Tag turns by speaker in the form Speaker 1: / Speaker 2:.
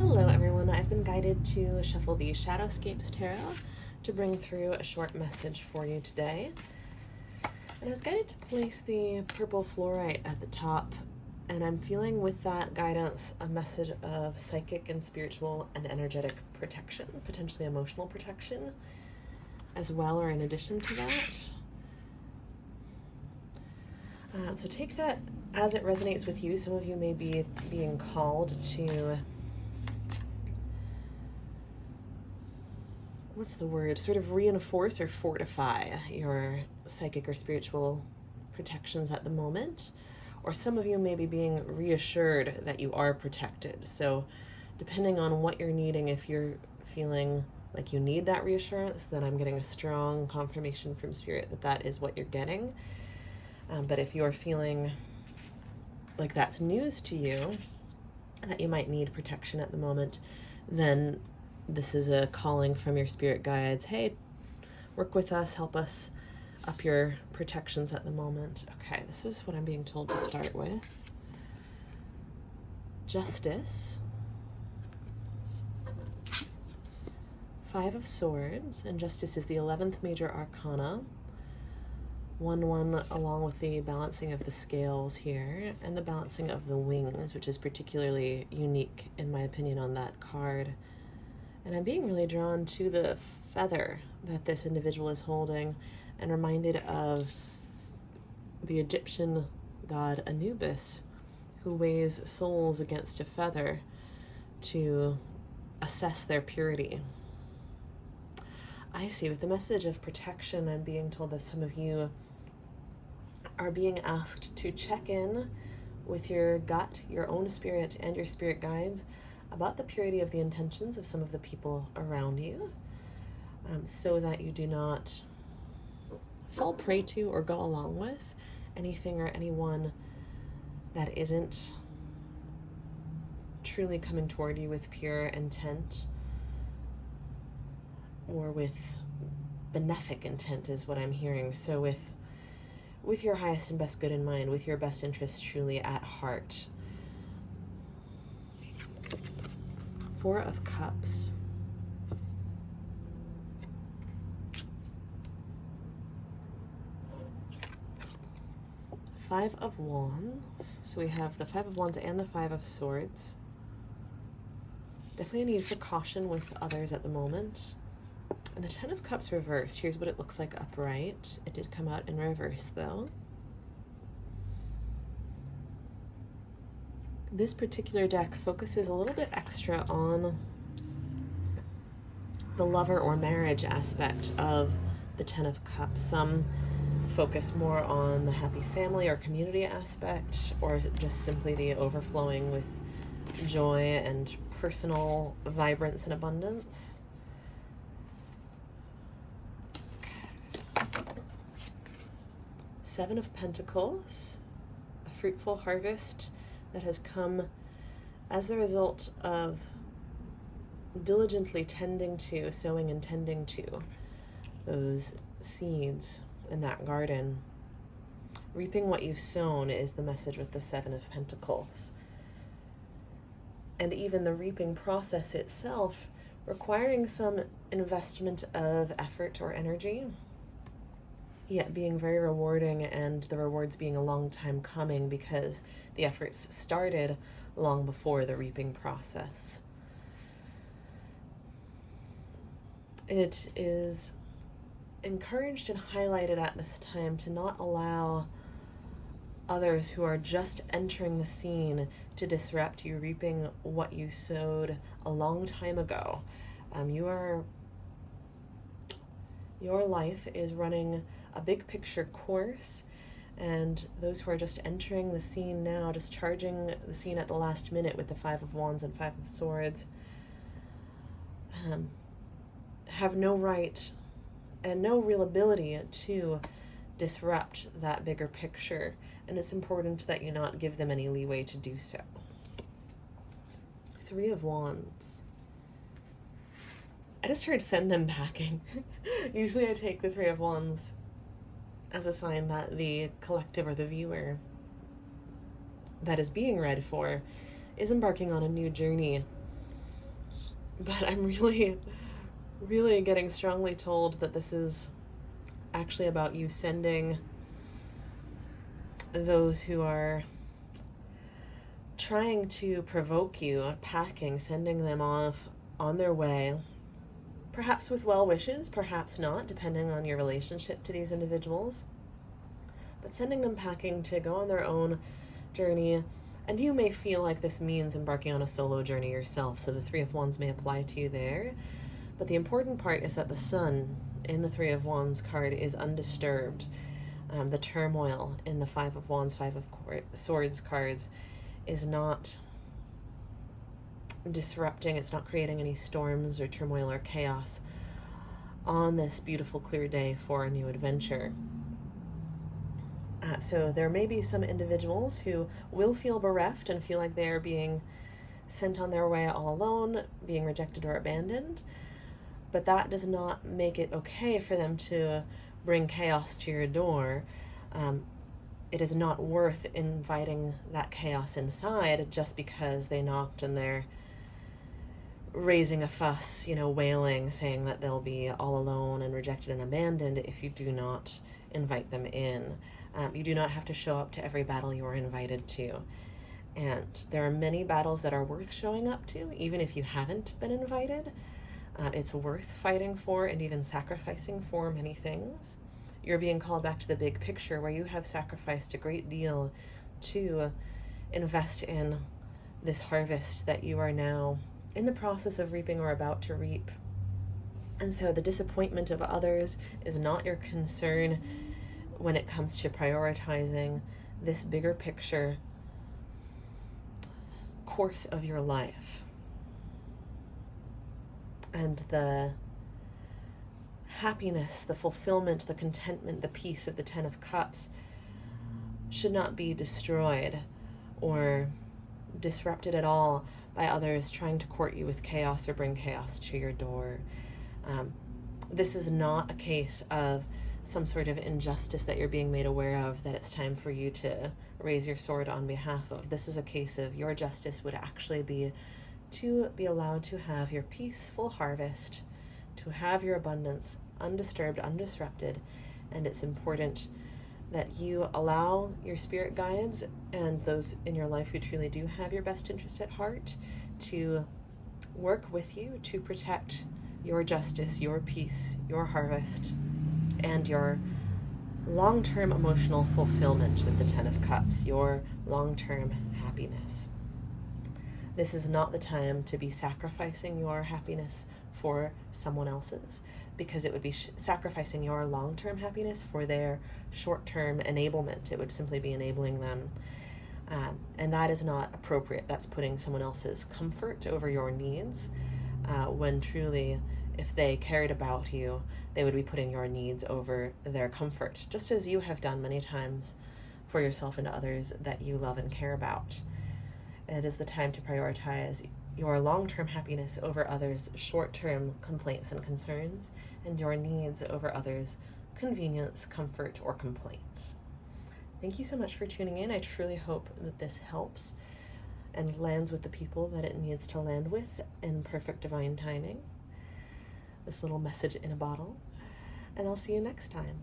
Speaker 1: Hello everyone, I've been guided to shuffle the Shadowscapes Tarot to bring through a short message for you today. And I was guided to place the purple fluorite at the top, and I'm feeling with that guidance a message of psychic and spiritual and energetic protection, potentially emotional protection as well, or in addition to that. So take that as it resonates with you. Some of you may be being called to, what's the word, sort of reinforce or fortify your psychic or spiritual protections at the moment. Or some of you may be being reassured that you are protected. So depending on what you're needing, if you're feeling like you need that reassurance, then I'm getting a strong confirmation from Spirit that that is what you're getting. But if you're feeling like that's news to you, that you might need protection at the moment, then this is a calling from your spirit guides. Hey, work with us, help us up your protections at the moment. Okay, this is what I'm being told to start with. Justice. 5 of Swords, and Justice is the 11th major arcana. 1-1 along with the balancing of the scales here and the balancing of the wings, which is particularly unique in my opinion on that card. And I'm being really drawn to the feather that this individual is holding and reminded of the Egyptian god Anubis, who weighs souls against a feather to assess their purity. I see, with the message of protection, I'm being told that some of you are being asked to check in with your gut, your own spirit, and your spirit guides about the purity of the intentions of some of the people around you, so that you do not fall prey to or go along with anything or anyone that isn't truly coming toward you with pure intent or with benefic intent is what I'm hearing. So with your highest and best good in mind, with your best interests truly at heart. 4 of Cups. Five of Wands. So we have the 5 of Wands and the 5 of Swords. Definitely a need for caution with others at the moment. And the 10 of Cups reversed. Here's what it looks like upright. It did come out in reverse though. This particular deck focuses a little bit extra on the lover or marriage aspect of the 10 of Cups. Some focus more on the happy family or community aspect, or just simply the overflowing with joy and personal vibrance and abundance. 7 of Pentacles, a fruitful harvest that has come as the result of diligently tending to, sowing and tending to those seeds in that garden. Reaping what you've sown is the message with the 7 of Pentacles. And even the reaping process itself requiring some investment of effort or energy, yet being very rewarding, and the rewards being a long time coming because the efforts started long before the reaping process. It is encouraged and highlighted at this time to not allow others who are just entering the scene to disrupt you reaping what you sowed a long time ago. Your life is running a big picture course, and those who are just entering the scene now, just charging the scene at the last minute with the 5 of Wands and 5 of Swords, have no right and no real ability to disrupt that bigger picture, and it's important that you not give them any leeway to do so. 3 of Wands. I just heard send them packing. Usually I take the 3 of Wands as a sign that the collective or the viewer that is being read for is embarking on a new journey But I'm really, really getting strongly told that this is actually about you sending those who are trying to provoke you, packing, sending them off on their way, perhaps with well wishes, perhaps not, depending on your relationship to these individuals, but sending them packing to go on their own journey. And you may feel like this means embarking on a solo journey yourself, so the Three of Wands may apply to you there. But the important part is that the Sun in the Three of Wands card is undisturbed. The turmoil in the Five of Wands, Five of Swords cards is not disrupting, it's not creating any storms or turmoil or chaos on this beautiful clear day for a new adventure. So there may be some individuals who will feel bereft and feel like they are being sent on their way all alone, being rejected or abandoned, but that does not make it okay for them to bring chaos to your door. It is not worth inviting that chaos inside just because they knocked and they're raising a fuss, wailing, saying that they'll be all alone and rejected and abandoned if you do not invite them in. You do not have to show up to every battle you are invited to. And there are many battles that are worth showing up to, even if you haven't been invited. It's worth fighting for and even sacrificing for many things. You're being called back to the big picture where you have sacrificed a great deal to invest in this harvest that you are now in the process of reaping or about to reap. And so the disappointment of others is not your concern when it comes to prioritizing this bigger picture course of your life. And the happiness, the fulfillment, the contentment, the peace of the Ten of Cups should not be destroyed or disrupted at all by others trying to court you with chaos or bring chaos to your door. This is not a case of some sort of injustice that you're being made aware of that it's time for you to raise your sword on behalf of. This is a case of your justice would actually be to be allowed to have your peaceful harvest, to have your abundance undisturbed, undisrupted, and it's important that you allow your spirit guides and those in your life who truly do have your best interest at heart to work with you to protect your justice, your peace, your harvest, and your long-term emotional fulfillment with the Ten of Cups, your long-term happiness. This is not the time to be sacrificing your happiness for someone else's, because it would be sacrificing your long-term happiness for their short-term enablement. It would simply be enabling them. And that is not appropriate. That's putting someone else's comfort over your needs, when truly, if they cared about you, they would be putting your needs over their comfort, just as you have done many times for yourself and others that you love and care about. It is the time to prioritize your long-term happiness over others' short-term complaints and concerns, and your needs over others' convenience, comfort, or complaints. Thank you so much for tuning in. I truly hope that this helps and lands with the people that it needs to land with in perfect divine timing. This little message in a bottle. And I'll see you next time.